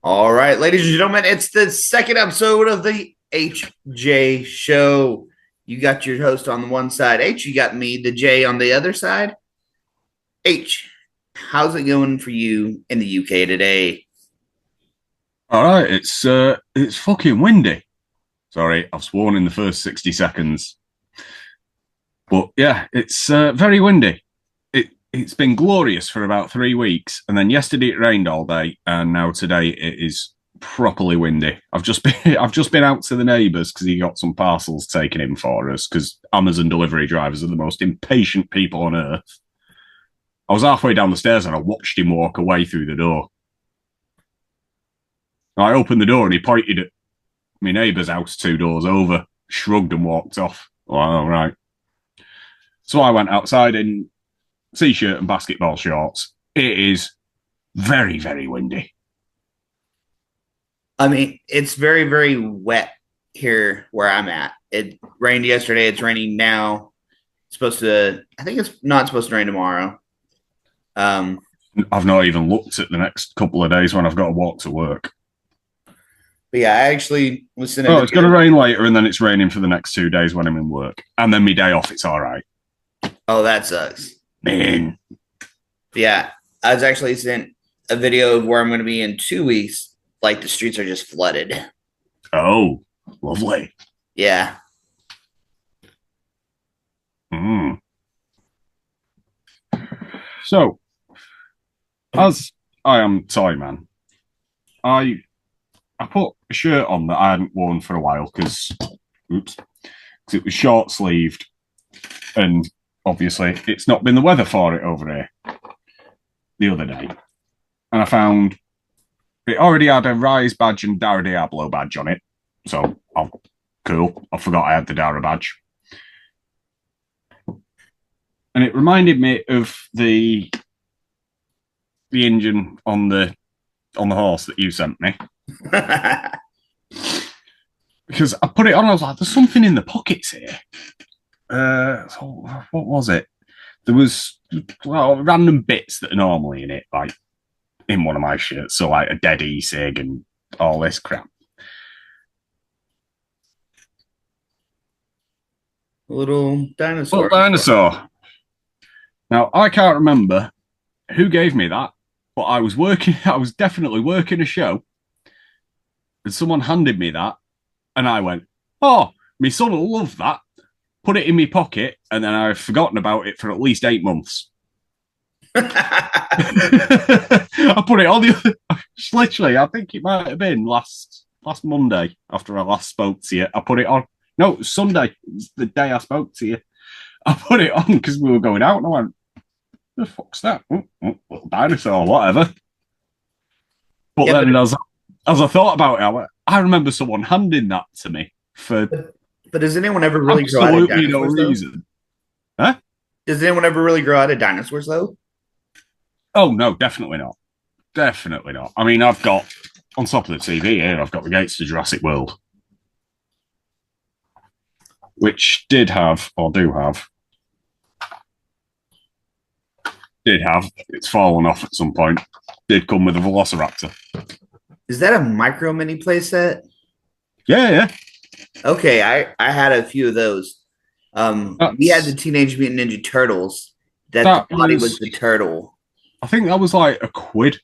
All right, ladies and gentlemen, it's the second episode of the HJ Show. You got your host on the one side, H. You got me, the J, on the other side. H, how's it going for you in the UK today? All right, it's fucking windy. Sorry, I've sworn in the first 60 seconds. But yeah, it's very windy. It's been glorious for about 3 weeks, and then yesterday it rained all day, and now today it is properly windy. I've just been out to the neighbours because he got some parcels taken in for us because Amazon delivery drivers are the most impatient people on earth. I was halfway down the stairs and I watched him walk away through the door. I opened the door and he pointed at my neighbour's house 2 doors over, shrugged and walked off. Oh, all right. So I went outside in t-shirt and basketball shorts. It is very, very windy. I mean, it's very, very wet here where I'm at. It rained yesterday. It's raining now. It's supposed to, I think it's not supposed to rain tomorrow. Um, I've not even looked at the next couple of days when I've got to walk to work. but yeah, I actually was sitting. Oh, it's going to rain later and then it's raining for the next 2 days when I'm in work. And then my day off, it's all right. Oh, that sucks. Man. Yeah, I was actually sent a video of where I'm going to be in 2 weeks. Like the streets are just flooded. Oh, lovely. Yeah. Mm. So, as I am Toy Man, I I put a shirt on that I hadn't worn for a while because it was short sleeved, and obviously it's not been the weather for it over here the other day. And I found it already had a Rise badge and Dara Diablo badge on it. So, cool. I forgot I had the Dara badge. And it reminded me of the engine on the horse that you sent me. Because I put it on, I was like, there's something in the pockets here. So what was it? There was random bits that are normally in it, like in one of my shirts. So like a dead e-cig and all this crap. Little Little dinosaur. dinosaur. Now I can't remember who gave me that, but I was working. I was definitely working a show, and someone handed me that, and I went, "Oh, my son will love that." Put it in my pocket, and then I've forgotten about it for at least 8 months. I put it on the literally. I think it might have been last Monday after I last spoke to you. I put it on. No, it was Sunday. It's the day I spoke to you. I put it on because we were going out, and I went, "The fuck's that? Little dinosaur, whatever." But Yeah, then, as I thought about it, I remember someone handing that to me for but does anyone ever really grow out of absolutely no dinosaurs though? reason. Huh? Does anyone ever really grow out of dinosaurs though? Oh no, definitely not. Definitely not. I mean, I've got on top of the TV here, I've got the Gates to Jurassic World, which did have. It's fallen off at some point. Did come with a Velociraptor. Is that a micro mini playset? Yeah, yeah. Okay, I had a few of those. We had the That's Teenage Mutant Ninja Turtles. That that the body was was. the turtle. I think that was like £1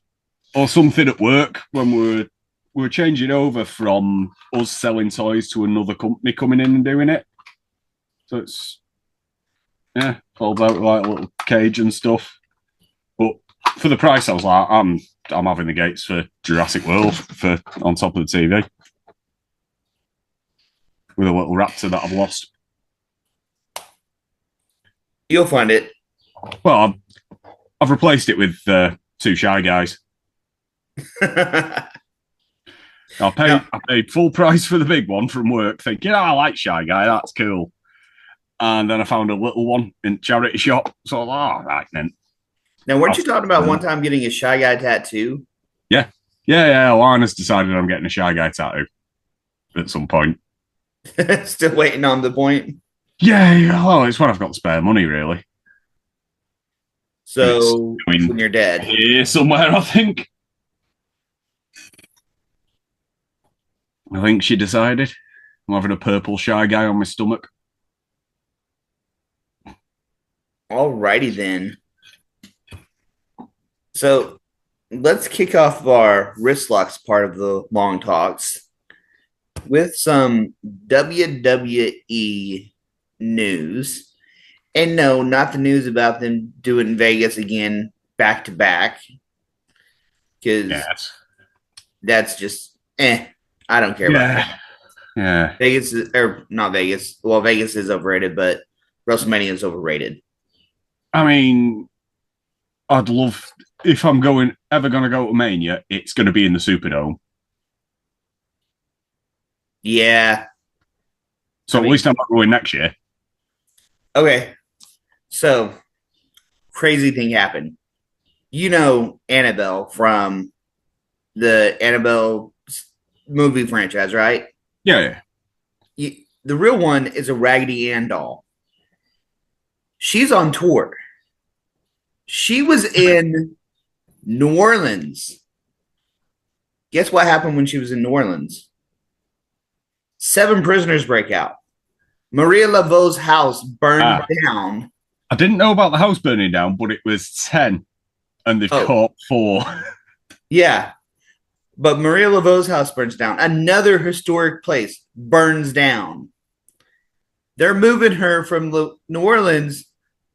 or something at work when we were changing over from us selling toys to another company coming in and doing it. So it's folds out like a little cage and stuff. But for the price, I was like, I'm having the Gates for Jurassic World for on top of the TV with a little raptor that I've lost. You'll find it. Well, I've replaced it with two Shy Guys. Now, I paid full price for the big one from work, thinking, I like Shy Guy, that's cool. And then I found a little one in charity shop. So I was like, oh, right then. now, weren't you talking about one time getting a Shy Guy tattoo? Yeah. Yeah. Lana's decided I'm getting a Shy Guy tattoo at some point. Still waiting on the point. Yeah. Well, it's when I've got spare money, really. And it's, So I mean, when you're dead. here somewhere, I think. I think she decided. I'm having a purple shy guy on my stomach. Alrighty then. So let's kick off our wrist locks part of the long talks with some WWE news. And no, not the news about them doing Vegas again back to back, because Yes. that's just I don't care about that. Yeah. Yeah. Vegas is, or not Vegas. Well, Vegas is overrated, but WrestleMania is overrated. I mean, I'd love if I'm ever going to go to Mania, it's going to be in the Superdome. Yeah. So at least I'm not going next year. Okay. So crazy thing happened. You know Annabelle from the Annabelle movie franchise, right? Yeah. The real one is a Raggedy Ann doll. She's on tour. She was in New Orleans. Guess what happened when she was in New Orleans? 7 prisoners break out. Maria Laveau's house burned down. I didn't know about the house burning down, but it was 10 and they've caught 4. Yeah. But Maria Laveau's house burns down. Another historic place burns down. They're moving her from New Orleans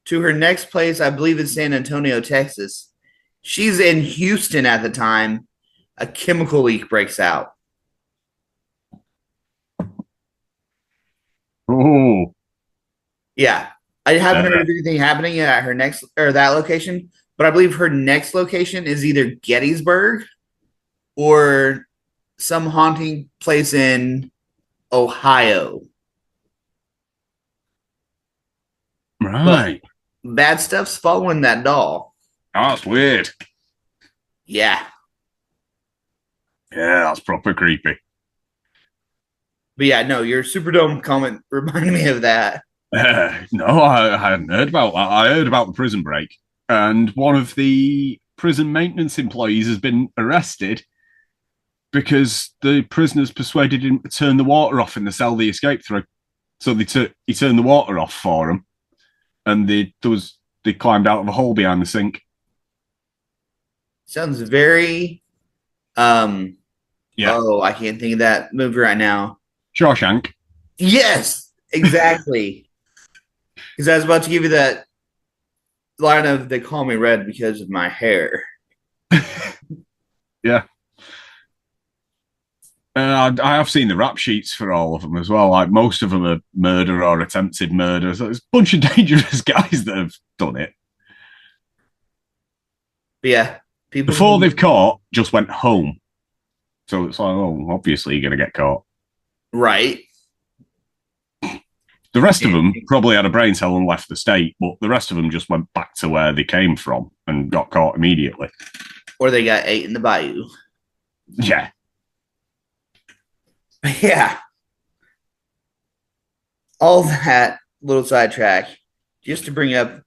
to her next place, I believe, is San Antonio, Texas. She's in Houston at the time. A chemical leak breaks out. Oh. Yeah. I haven't heard of anything happening at her next or that location, but I believe her next location is either Gettysburg or some haunting place in Ohio. Right. But bad stuff's following that doll. Oh, that's weird. Yeah. Yeah, that's proper creepy. But yeah, no, your Superdome comment reminded me of that. No, I hadn't heard about that. I heard about the prison break, and one of the prison maintenance employees has been arrested because the prisoners persuaded him to turn the water off in the cell they escaped through. So he turned the water off for them, and they climbed out of a hole behind the sink. Sounds very Yeah. Oh, I can't think of that movie right now. Shawshank. Yes, exactly. Because I was about to give you that line of "They call me red because of my hair." Yeah. I have seen the rap sheets for all of them as well. Like most of them are murder or attempted murder. So there's a bunch of dangerous guys that have done it. But yeah, people Before they've caught, just went home. So it's like, oh, obviously you're going to get caught. Right. The rest of them probably had a brain cell and left the state, but the rest of them just went back to where they came from and got caught immediately. Or they got ate in the bayou. Yeah. Yeah. All that little sidetrack, just to bring up,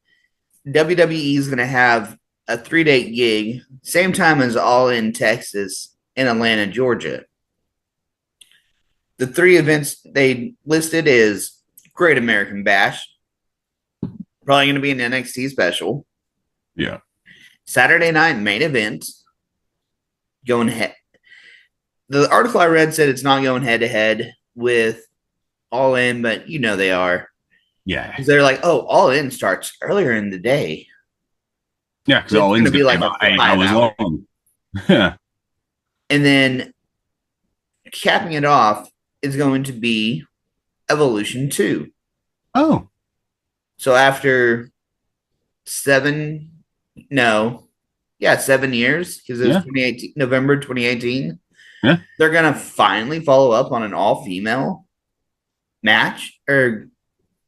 WWE is going to have a 3-date gig, same time as All In Texas in Atlanta, Georgia. The 3 events they listed is Great American Bash, probably going to be an NXT special. Yeah. Saturday night main event, going head. The article I read said it's not going head to head with All In, but you know they are. Yeah. Because they're like, oh, All In starts earlier in the day. Yeah, because All In's going to be like about 8 hours long. Yeah. And then capping it off is going to be Evolution 2. Oh. So after 7 years, because it was 2018, November 2018. Yeah. They're going to finally follow up on an all-female match or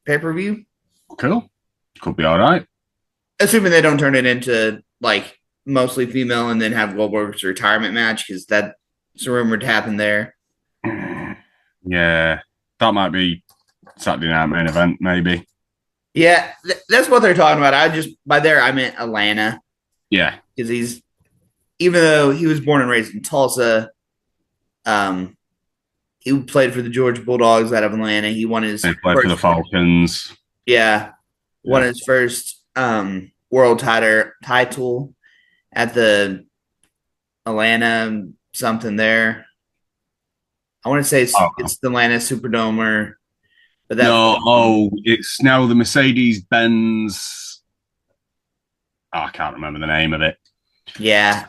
pay-per-view. Cool. Could be all right. Assuming they don't turn it into like mostly female and then have Goldberg's retirement match, because that's rumored to happen there. Yeah. That might be Saturday night main event, maybe. Yeah, that's what they're talking about. By there I meant Atlanta. Yeah. Because even though he was born and raised in Tulsa, he played for the Georgia Bulldogs out of Atlanta. He won his He played for the Falcons. yeah, won Yeah. his first world title at the Atlanta something there. I want to say Oh, it's the Atlanta Superdome, but that no, it's now the Mercedes Benz. Oh, I can't remember the name of it. yeah,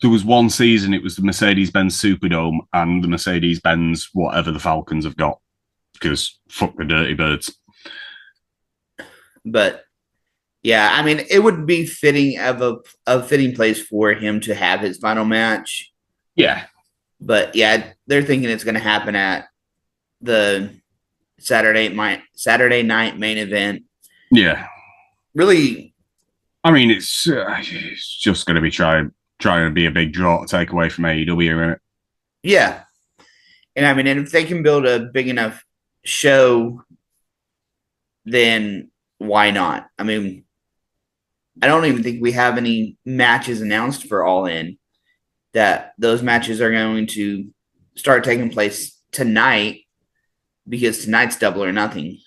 There was one season, it was the Mercedes Benz Superdome and the Mercedes Benz whatever the Falcons have got, because fuck the Dirty Birds. but yeah, I mean, it would be fitting of a fitting place for him to have his final match. Yeah. But yeah, they're thinking it's going to happen at the Saturday night main event. Yeah. Really, I mean, it's just going to be trying to be a big draw to take away from AEW, isn't it? yeah. And I mean, and if they can build a big enough show, then why not? I mean, I don't even think we have any matches announced for All In. That those matches are going to start taking place tonight because tonight's Double or Nothing.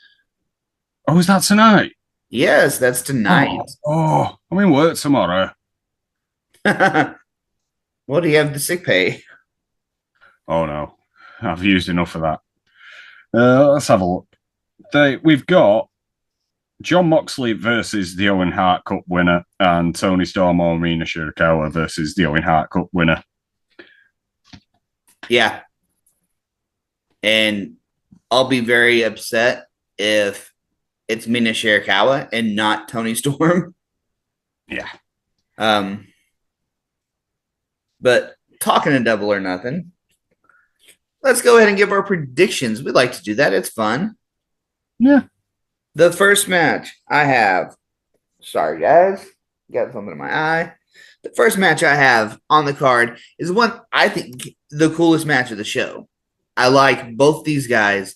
Oh, is that tonight? Yes, that's tonight. I'm in work tomorrow. Well, do you have the sick pay? Oh no, I've used enough of that. Let's have a look. We've got John Moxley versus the Owen Hart Cup winner, and Tony Storm or Mina Shirakawa versus the Owen Hart Cup winner. Yeah. And I'll be very upset if it's Mina Shirakawa and not Tony Storm. Yeah. But talking to Double or Nothing, let's go ahead and give our predictions. We like to do that. It's fun. Yeah. The first match I have, sorry guys, got something in my eye. The first match I have on the card is one I think the coolest match of the show. I like both these guys.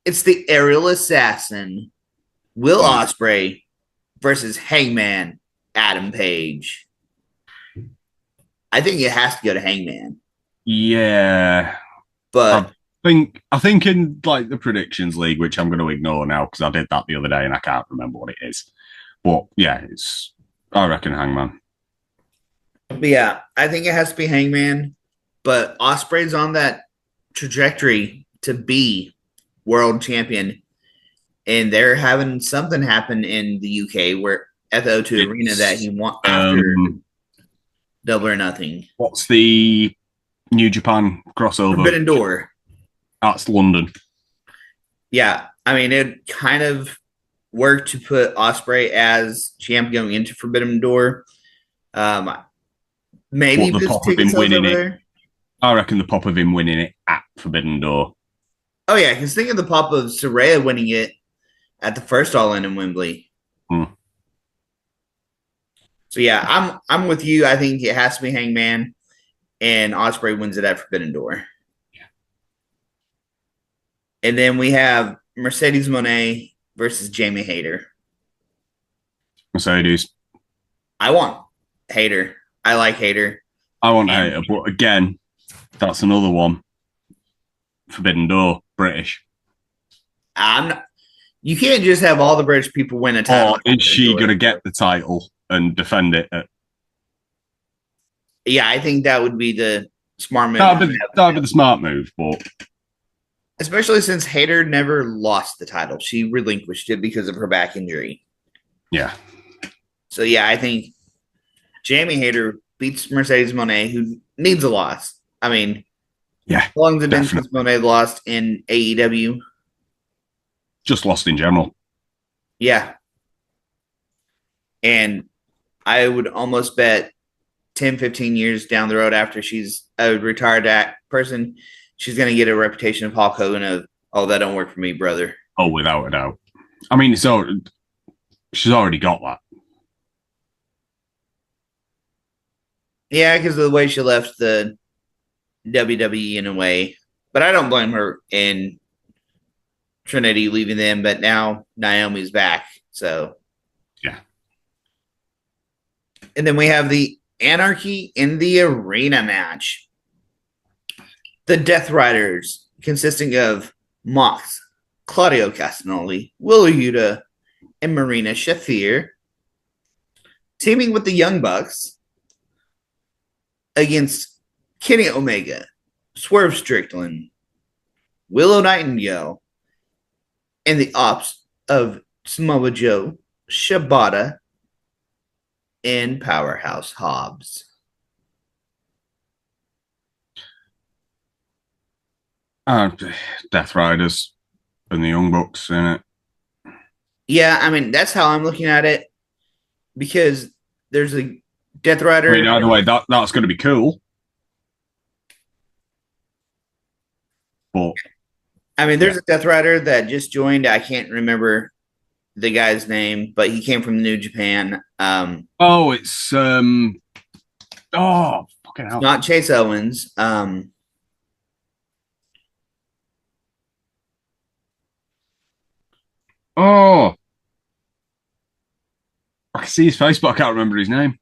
It's the Aerial Assassin, Will Ospreay versus Hangman Adam Page. I think it has to go to Hangman. Yeah. But I think in like the predictions league, which I'm going to ignore now because I did that the other day and I can't remember what it is. But yeah, I reckon Hangman. But yeah, I think it has to be Hangman. But Ospreay's on that trajectory to be world champion, and they're having something happen in the UK where at the O2 Arena that he won after Double or Nothing. What's the New Japan crossover? Forbidden Door. That's London. Yeah, I mean it kind of worked to put Ospreay as champ going into Forbidden Door. Maybe the pop of him winning it. There. I reckon the pop of him winning it at Forbidden Door. Oh yeah, because think of the pop of Saraya winning it at the first All In Wembley. So yeah, I'm with you. I think it has to be Hangman, and Ospreay wins it at Forbidden Door. Yeah. And then we have Mercedes Moné versus Jamie Hayter. Mercedes. I want Hayter. I like Hayter. I want Hayter, but again, that's another one. Forbidden Door, British. You can't just have all the British people win a title. Or is she going to get the title and defend it? Yeah, I think that would be the smart move. That would be the smart move, but especially since Hayter never lost the title, she relinquished it because of her back injury. Yeah. So yeah, I think Jamie Hayter beats Mercedes Moné, who needs a loss. I mean, yeah, how long has it been since Moné lost in AEW? Just lost in general. Yeah. And I would almost bet 10, 15 years down the road after she's a retired person, she's going to get a reputation of Hulk Hogan of, oh, that don't work for me, brother. Oh, without a doubt. I mean, she's already got that. Yeah, because of the way she left the WWE in a way. But I don't blame her in Trinity leaving them, but now Naomi's back. So, yeah. And then we have the Anarchy in the Arena match. The Death Riders, consisting of Mox, Claudio Castagnoli, Will Yuta, and Marina Shafir, teaming with the Young Bucks against Kenny Omega, Swerve Strickland, Willow Nightingale, and the ops of Samoa Joe, Shibata, and Powerhouse Hobbs. Death Riders and the Young Bucks in it. Yeah, I mean, that's how I'm looking at it because there's a Death Rider. I mean, either way, that's going to be cool. But I mean, there's a Death Rider that just joined. I can't remember the guy's name, but he came from New Japan. it's fucking hell. Not Chase Owens. Oh, I can see his face, but I can't remember his name.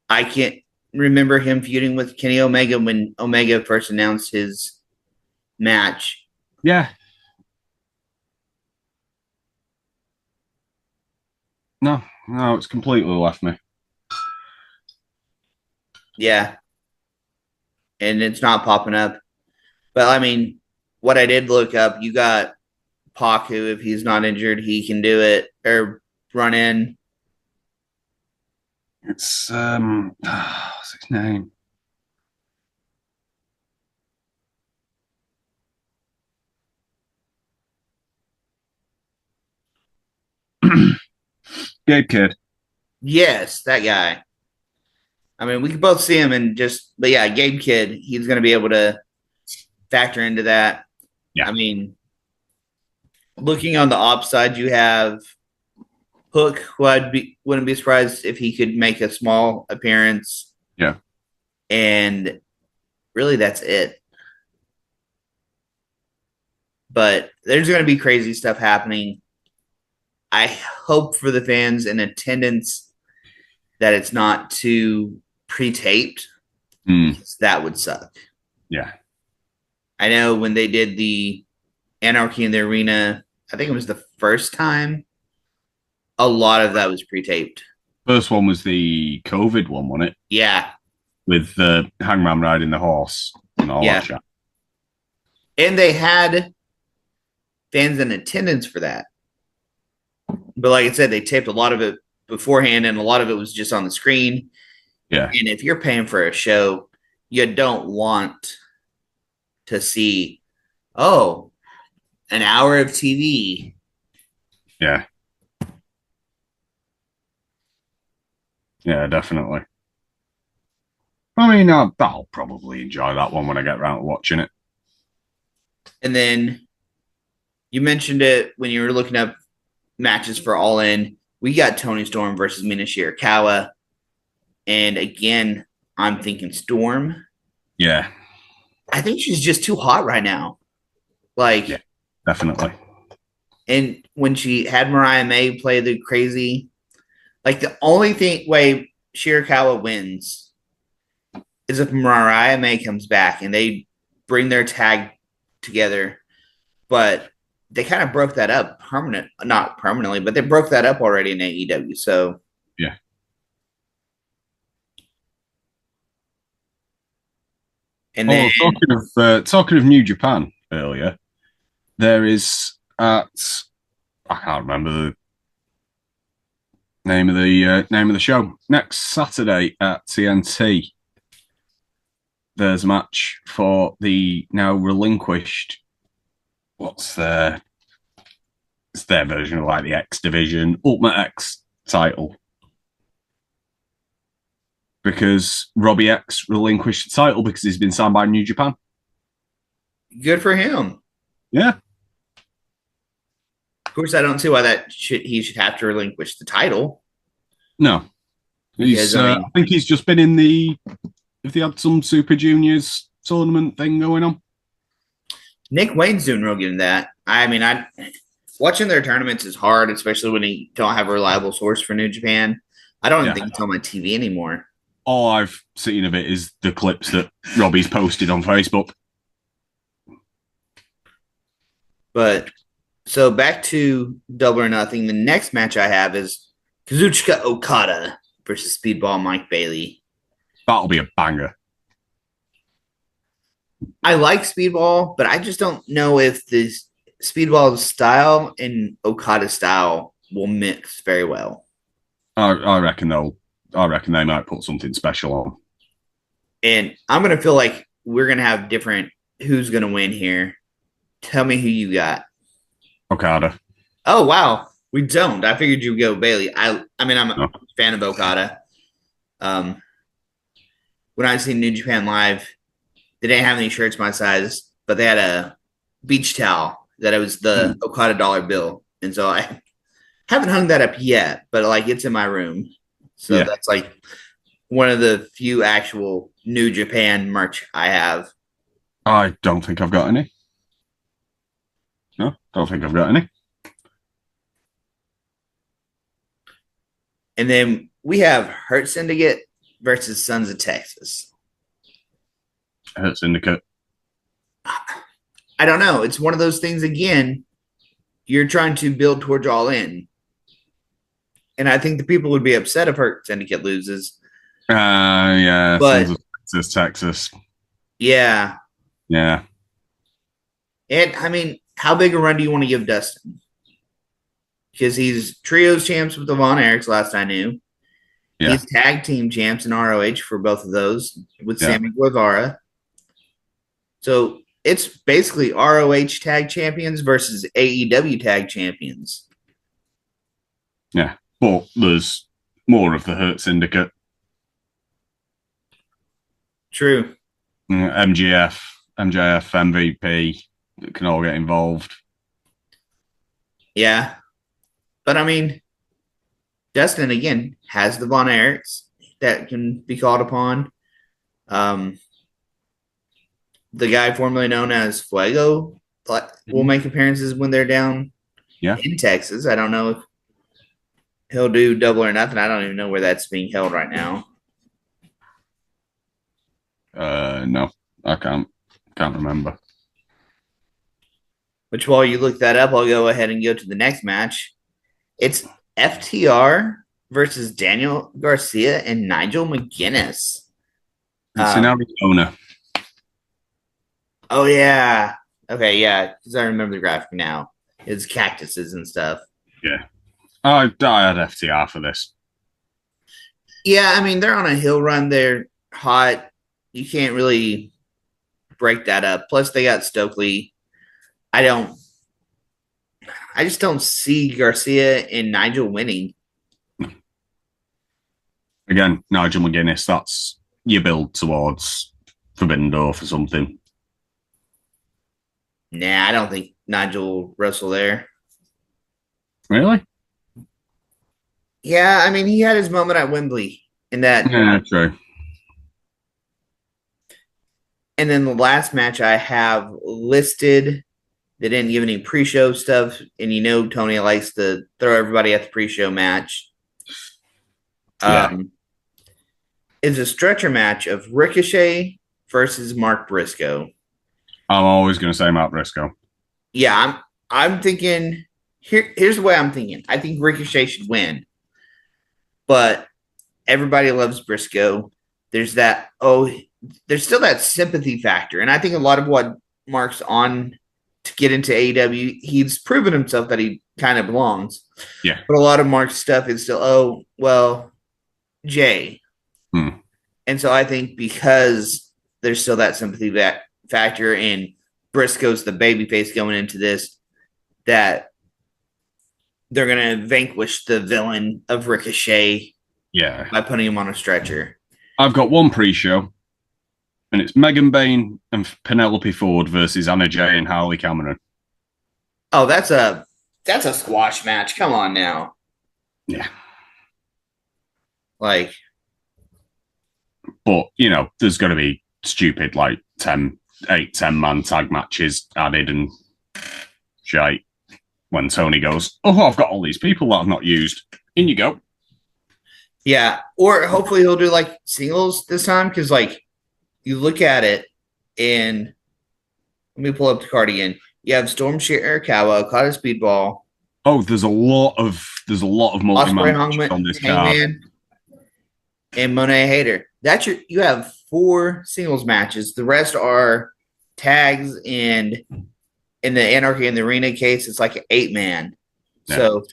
I can't remember him feuding with Kenny Omega when Omega first announced his match. Yeah. No, it's completely left me. Yeah. And it's not popping up. But I mean, what I did look up, you got Pac, who, if he's not injured, he can do it or run in. It's what's his name? Gabe Kidd. Yes, that guy. I mean, we could both see him and but yeah, Gabe Kidd, he's going to be able to factor into that. Yeah. I mean, looking on the ops side, you have Hook, who wouldn't be surprised if he could make a small appearance. Yeah. And really, that's it. But there's going to be crazy stuff happening. I hope for the fans in attendance that it's not too pre-taped. That would suck. Yeah. I know when they did the Anarchy in the Arena, I think it was the first time, a lot of that was pre-taped. First one was the COVID one, wasn't it? Yeah. With the Hangman riding the horse and all that shit. And they had fans in attendance for that. But like I said, they taped a lot of it beforehand, and a lot of it was just on the screen. Yeah. And if you're paying for a show, you don't want to see, an hour of TV. Yeah. Yeah, definitely. I mean, I'll probably enjoy that one when I get around to watching it. And then you mentioned it when you were looking up matches for All In. We got Toni Storm versus Mina Shirakawa. And again, I'm thinking Storm. Yeah. I think she's just too hot right now. Yeah, definitely. And when she had Mariah May play the crazy, like the only way Shirakawa wins is if Mariah May comes back and they bring their tag together. But they kind of broke that up not permanently, but they broke that up already in AEW. So yeah. And then talking of New Japan earlier, there is I can't remember the name of the show. Next Saturday at TNT, there's a match for the now relinquished. It's their version of like the X Division Ultimate X title, because Robbie X relinquished the title because he's been signed by New Japan. Good for him. Yeah. Of course, I don't see why he should have to relinquish the title. No. I think he's just been if they had some Super Juniors tournament thing going on. Nick Wayne's doing real good in that. I mean, watching their tournaments is hard, especially when you don't have a reliable source for New Japan. I don't even think it's on my TV anymore. all I've seen of it is the clips that Robbie's posted on Facebook. But so back to Double or Nothing. The next match I have is Kazuchika Okada versus Speedball Mike Bailey. That'll be a banger. I like Speedball, but I just don't know if this Speedball's style and Okada's style will mix very well. I reckon they might put something special on. And I'm gonna feel like we're gonna have different who's gonna win here. Tell me who you got. Okada. Oh wow, we don't. I figured you'd go Bailey. I mean I'm a fan of Okada. When I seen New Japan Live, they didn't have any shirts my size, but they had a beach towel that it was the Okada dollar bill, and so I haven't hung that up yet, but like it's in my room. So that's like one of the few actual New Japan merch I have. I don't think I've got any. No, don't think I've got any. And then we have Hurt Syndicate versus Sons of Texas. Hurt Syndicate. I don't know. It's one of those things again. You're trying to build towards All In. And I think the people would be upset if Hurt Syndicate loses. Yeah. But Texas. Yeah. Yeah. And I mean, how big a run do you want to give Dustin? Because he's trios champs with the Von Erichs, last I knew. Yeah. He's tag team champs in ROH for both of those with Sammy Guevara. So it's basically ROH tag champions versus AEW tag champions. Yeah. But there's more of the Hurt Syndicate. True. MJF, MVP can all get involved. Yeah. But I mean, Dustin, again, has the Von Erichs that can be called upon. The guy formerly known as Fuego will make appearances when they're down in Texas. I don't know if he'll do Double or Nothing. I don't even know where that's being held right now. No, I can't remember. Which, while you look that up, I'll go ahead and go to the next match. It's FTR versus Daniel Garcia and Nigel McGuinness. It's in Arizona. Oh, yeah. Okay, yeah, because I remember the graphic now. It's cactuses and stuff. Yeah. I had FTR for this. Yeah, I mean, they're on a hill run. They're hot. You can't really break that up. Plus, they got Stokely. I just don't see Garcia and Nigel winning. Again, Nigel McGuinness, that's your build towards Forbidden Door for something. Nah, I don't think Nigel will wrestle there. Really? Yeah, I mean, he had his moment at Wembley in that. Yeah, true. And then the last match I have listed, they didn't give any pre-show stuff, and you know Tony likes to throw everybody at the pre-show match. It's a stretcher match of Ricochet versus Mark Briscoe. I'm always going to say Mark Briscoe. Yeah, I'm thinking. Here's the way I'm thinking. I think Ricochet should win, but everybody loves Briscoe. There's still that sympathy factor, and I think a lot of what Mark's on to get into AEW, he's proven himself that he kind of belongs. Yeah, but a lot of Mark's stuff is still, Jay. And so I think because there's still that sympathy factor, and Briscoe's the babyface going into this, that they're going to vanquish the villain of Ricochet by putting him on a stretcher. I've got one pre-show, and it's Megan Bain and Penelope Ford versus Anna Jay and Harley Cameron. Oh, that's a squash match. Come on now. Yeah. But, there's going to be stupid, 10 man tag matches added and shite when Tony goes, oh, I've got all these people that I've not used. In you go. Yeah, or hopefully he'll do like singles this time because like you look at it and let me pull up the card again. You have Storm Shirakawa, Okada Speedball, Oh, there's a lot of Osprey multi-man matches Hangman, on this card. Hangman, and Monet Hater. That's your you have four singles matches. The rest are tags and in the Anarchy in the Arena case, it's like an 8-man. Yeah, So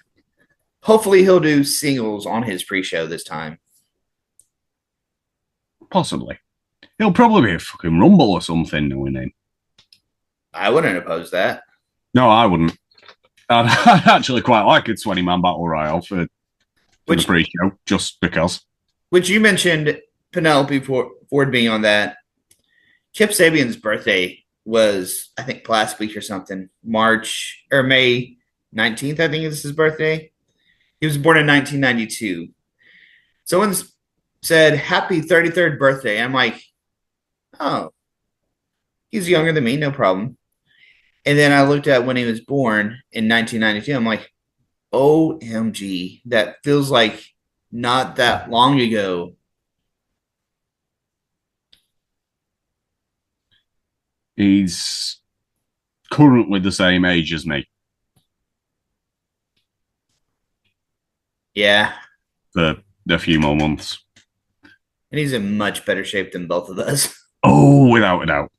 hopefully he'll do singles on his pre-show this time. possibly. He'll probably be a fucking Rumble or something knowing him. I wouldn't oppose that. No, I wouldn't. I'd actually quite like a 20-man battle royale for the pre-show, just because. Which you mentioned Penelope Ford being on that. Kip Sabian's birthday was, I think, last week or something. March or May 19th, I think is his birthday. He was born in 1992. Someone said, Happy 33rd birthday. I'm like, oh, he's younger than me, no problem. And then I looked at when he was born in 1992. I'm like, OMG, that feels like not that long ago. He's currently the same age as me. Yeah. For a few more months. And he's in much better shape than both of us. Oh, without a doubt.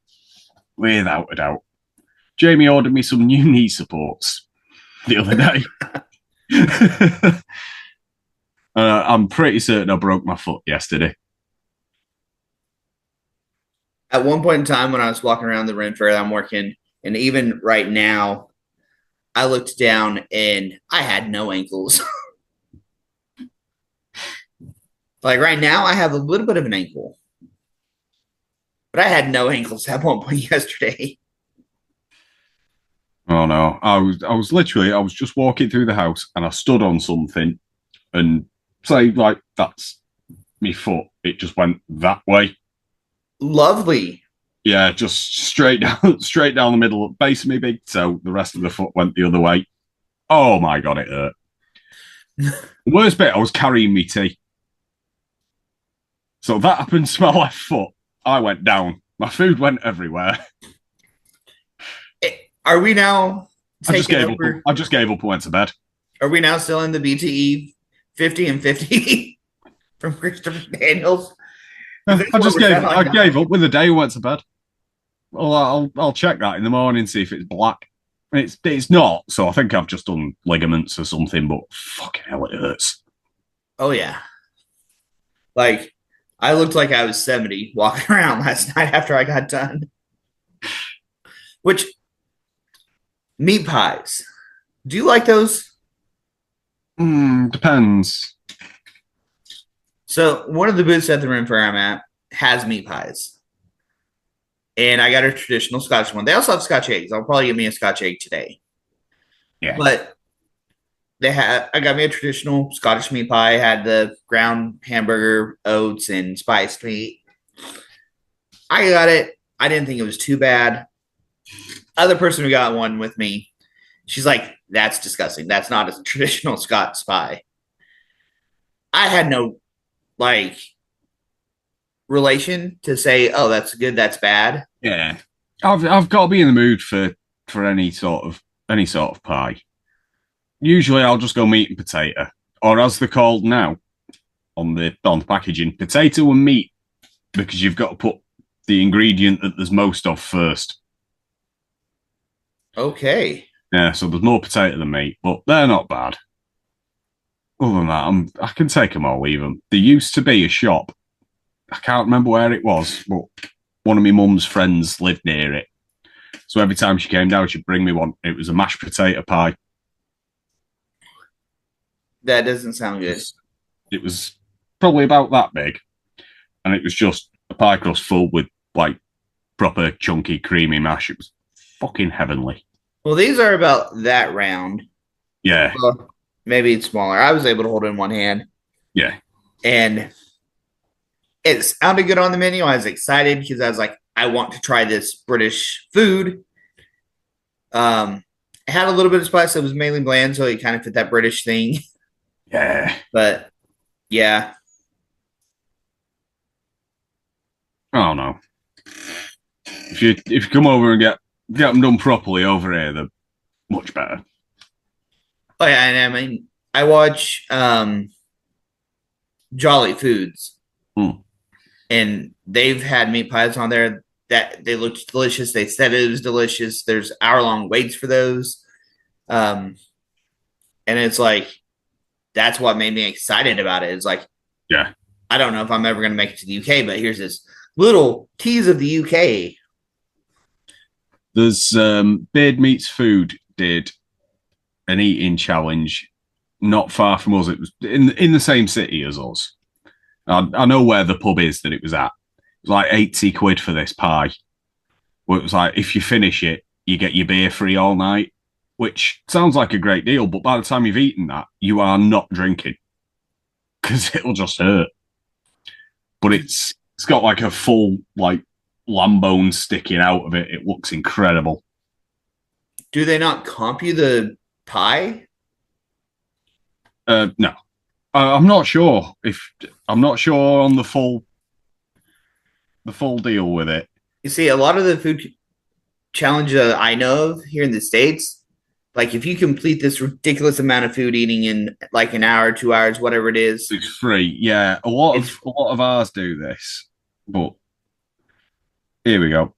Without a doubt. Jamie ordered me some new knee supports the other day. I'm pretty certain I broke my foot yesterday. At one point in time when I was walking around the Ren Fair that I'm working, and even right now, I looked down and I had no ankles. Like right now, I have a little bit of an ankle, but I had no ankles at one point yesterday. Oh no. I was just walking through the house and I stood on something and say like that's me foot. It just went that way. Lovely. Yeah, just straight down straight down the middle, base of me big toe. The rest of the foot went the other way. Oh my god, it hurt. The worst bit, I was carrying me tea. So that happened to my left foot. I went down. My food went everywhere. Are we now taking over? I just gave up and went to bed. Are we now still in the BTE 50 and 50 from Christopher Daniels? I gave up with the day and went to bed. Well, I'll check that in the morning, see if it's black. It's not, so I think I've just done ligaments or something, but fucking hell, it hurts. Oh yeah. Like I looked like I was 70 walking around last night after I got done. Which meat pies. Do you like those? Depends. So one of the booths at the Ren Fair I'm at has meat pies. And I got a traditional Scotch one. They also have Scotch eggs. I'll probably get me a Scotch egg today. Yeah. But I got me a traditional Scottish meat pie. I had the ground hamburger, oats, and spiced meat. I got it. I didn't think it was too bad. Other person who got one with me, she's like, that's disgusting. That's not a traditional Scots pie. I had no like relation to say, oh, that's good, that's bad. Yeah. I've got to be in the mood for any sort of pie. Usually I'll just go meat and potato, or as they're called now on the packaging, potato and meat, because you've got to put the ingredient that there's most of first. Okay. Yeah, so there's more potato than meat, but they're not bad. Other than that, I can take them or leave them. There used to be a shop. I can't remember where it was, but one of my mum's friends lived near it. So every time she came down, she'd bring me one. It was a mashed potato pie. That doesn't sound good. It was probably about that big. And it was just a pie crust full with like proper chunky, creamy mash. It was fucking heavenly. Well, these are about that round. Yeah. Well, maybe it's smaller. I was able to hold it in one hand. Yeah. And it sounded good on the menu. I was excited because I was like, I want to try this British food. It had a little bit of spice that was mainly bland, so it kind of fit that British thing. Yeah. But yeah, Oh no. If you come over and get them done properly over here, they're much better. Oh yeah, and I mean, I watch Jolly Foods, Hmm. and they've had meat pies on there that they looked delicious. They said it was delicious. There's hour-long waits for those, um, and it's like that's what made me excited about it. It's like Yeah. I don't know if I'm ever going to make it to the UK, but here's this little tease of the UK. There's Beard Meats Food did an eating challenge not far from us. It was in the same city as us. I know where the pub is that it was at. It was like 80 quid for this pie. Well, it was like, if you finish it, you get your beer free all night, which sounds like a great deal. But by the time you've eaten that, you are not drinking because it'll just hurt. But it's got like a full like lamb bone sticking out of it. It looks incredible. Do they not comp you the pie? No, I'm not sure if I'm not sure on the full deal with it. You see, a lot of the food challenge I know of here in the States, like if you complete this ridiculous amount of food eating in like an hour, 2 hours, whatever it is, It's free. Yeah, a lot of ours do this, but here we go.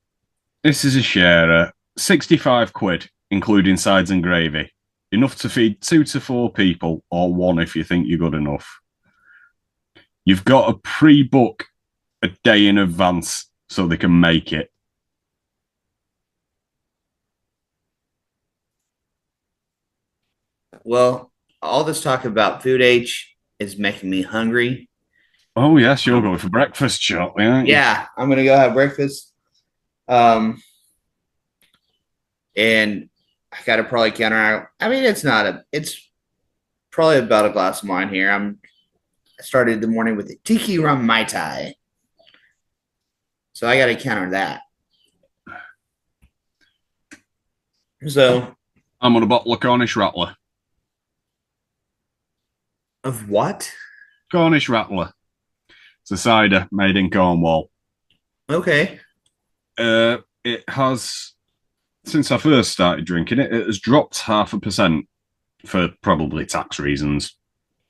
This is a sharer, 65 quid, including sides and gravy. Enough to feed 2 to 4 people, or 1 if you think you're good enough. You've got to pre-book a day in advance so they can make it. well, all this talk about food H is making me hungry. Oh yes, you're going for breakfast shortly, aren't you? Yeah, I'm gonna go have breakfast. Um, and I gotta probably counter out. I mean, it's probably about a glass of wine here. I started the morning with a tiki rum mai tai, so I gotta counter that. So I'm on a bottle of Cornish Rattler. of what? Cornish Rattler. It's a cider made in Cornwall. Okay. It has, since I first started drinking it, it has dropped 0.5% for probably tax reasons.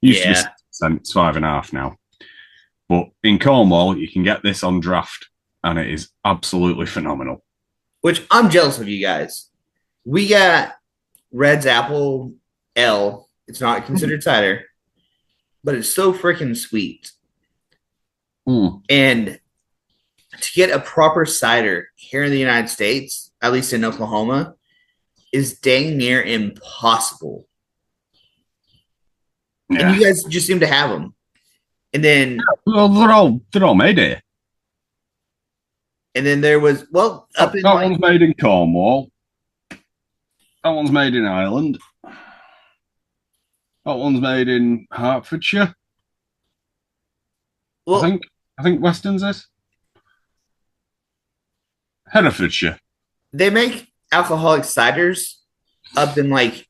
Used to be 6%, it's 5.5 now. But in Cornwall, you can get this on draft, and it is absolutely phenomenal. Which I'm jealous of you guys. We got Red's Apple L. It's not considered cider, but it's so freaking sweet. And to get a proper cider here in the United States, at least in Oklahoma, is dang near impossible. Yeah. And you guys just seem to have them. And then Well, they're all made here. and then there was up in That one's made in Cornwall. That one's made in Ireland. That one's made in Hertfordshire. well, I think Weston's is Herefordshire. they make alcoholic ciders up in like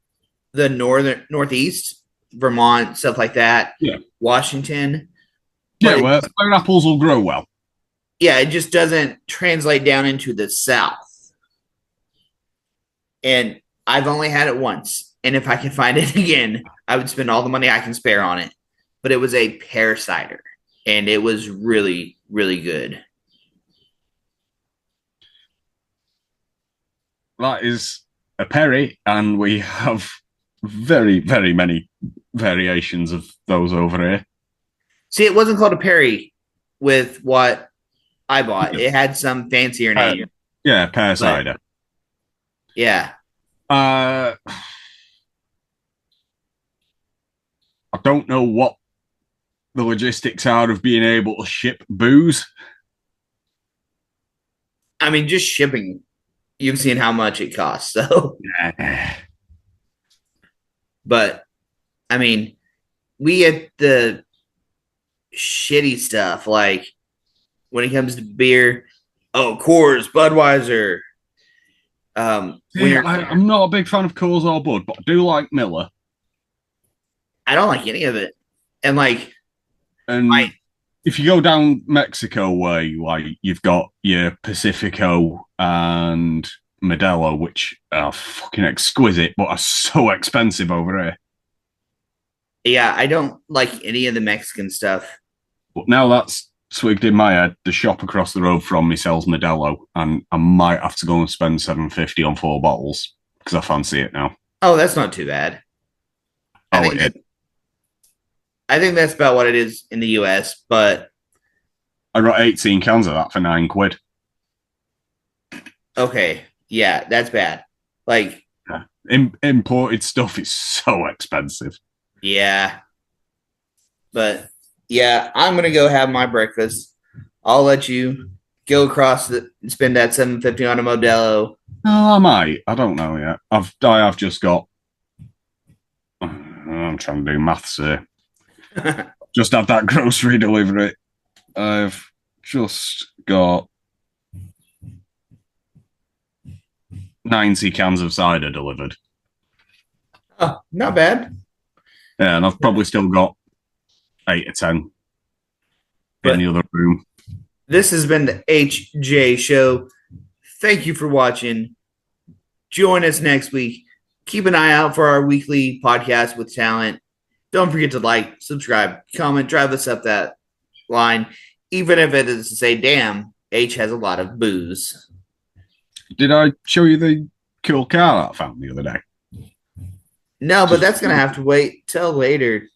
the northeast, Vermont, stuff like that. Yeah. Washington. Yeah, where apples will grow well. Yeah, it just doesn't translate down into the South. And I've only had it once. And if I could find it again, I would spend all the money I can spare on it. But it was a pear cider. And it was really, really good. That is a perry, and we have very, very many variations of those over here. See, it wasn't called a Perry with what I bought. It had some fancier name. Yeah, pear cider. Yeah. I don't know what the logistics are of being able to ship booze. I mean, just shipping, you've seen how much it costs. So, but I mean, we get the shitty stuff like when it comes to beer. Oh, Coors, Budweiser. I'm not a big fan of Coors or Bud, but I do like Miller. I don't like any of it. And like And if you go down Mexico way, like you've got your Pacifico and Modelo, which are fucking exquisite, but are so expensive over here. Yeah, I don't like any of the Mexican stuff. But now that's swigged in my head, the shop across the road from me sells Modelo, and I might have to go and spend $7.50 on 4 bottles because I fancy it now. Oh, that's not too bad. I Oh, think that, I think that's about what it is in the US, but I got 18 cans of that for £9. okay. Yeah, that's bad. Like, Yeah. Imported stuff is so expensive. yeah. But yeah, I'm gonna go have my breakfast. I'll let you go across the spend that 750 on a Modelo. Oh, I might. I don't know yet. I have just got. I'm trying to do maths here. Just had that grocery delivery. I've just got 90 cans of cider delivered. Oh, not bad. Yeah, and I've probably still got 8 or 10 in the other room. This has been the HJ Show. Thank you for watching. Join us next week. Keep an eye out for our weekly podcast with talent. Don't forget to like, subscribe, comment, drive us up that line, even if it is to say, damn, H has a lot of booze. Did I show you the cool car that I found the other day? No, but that's going to have to wait till later.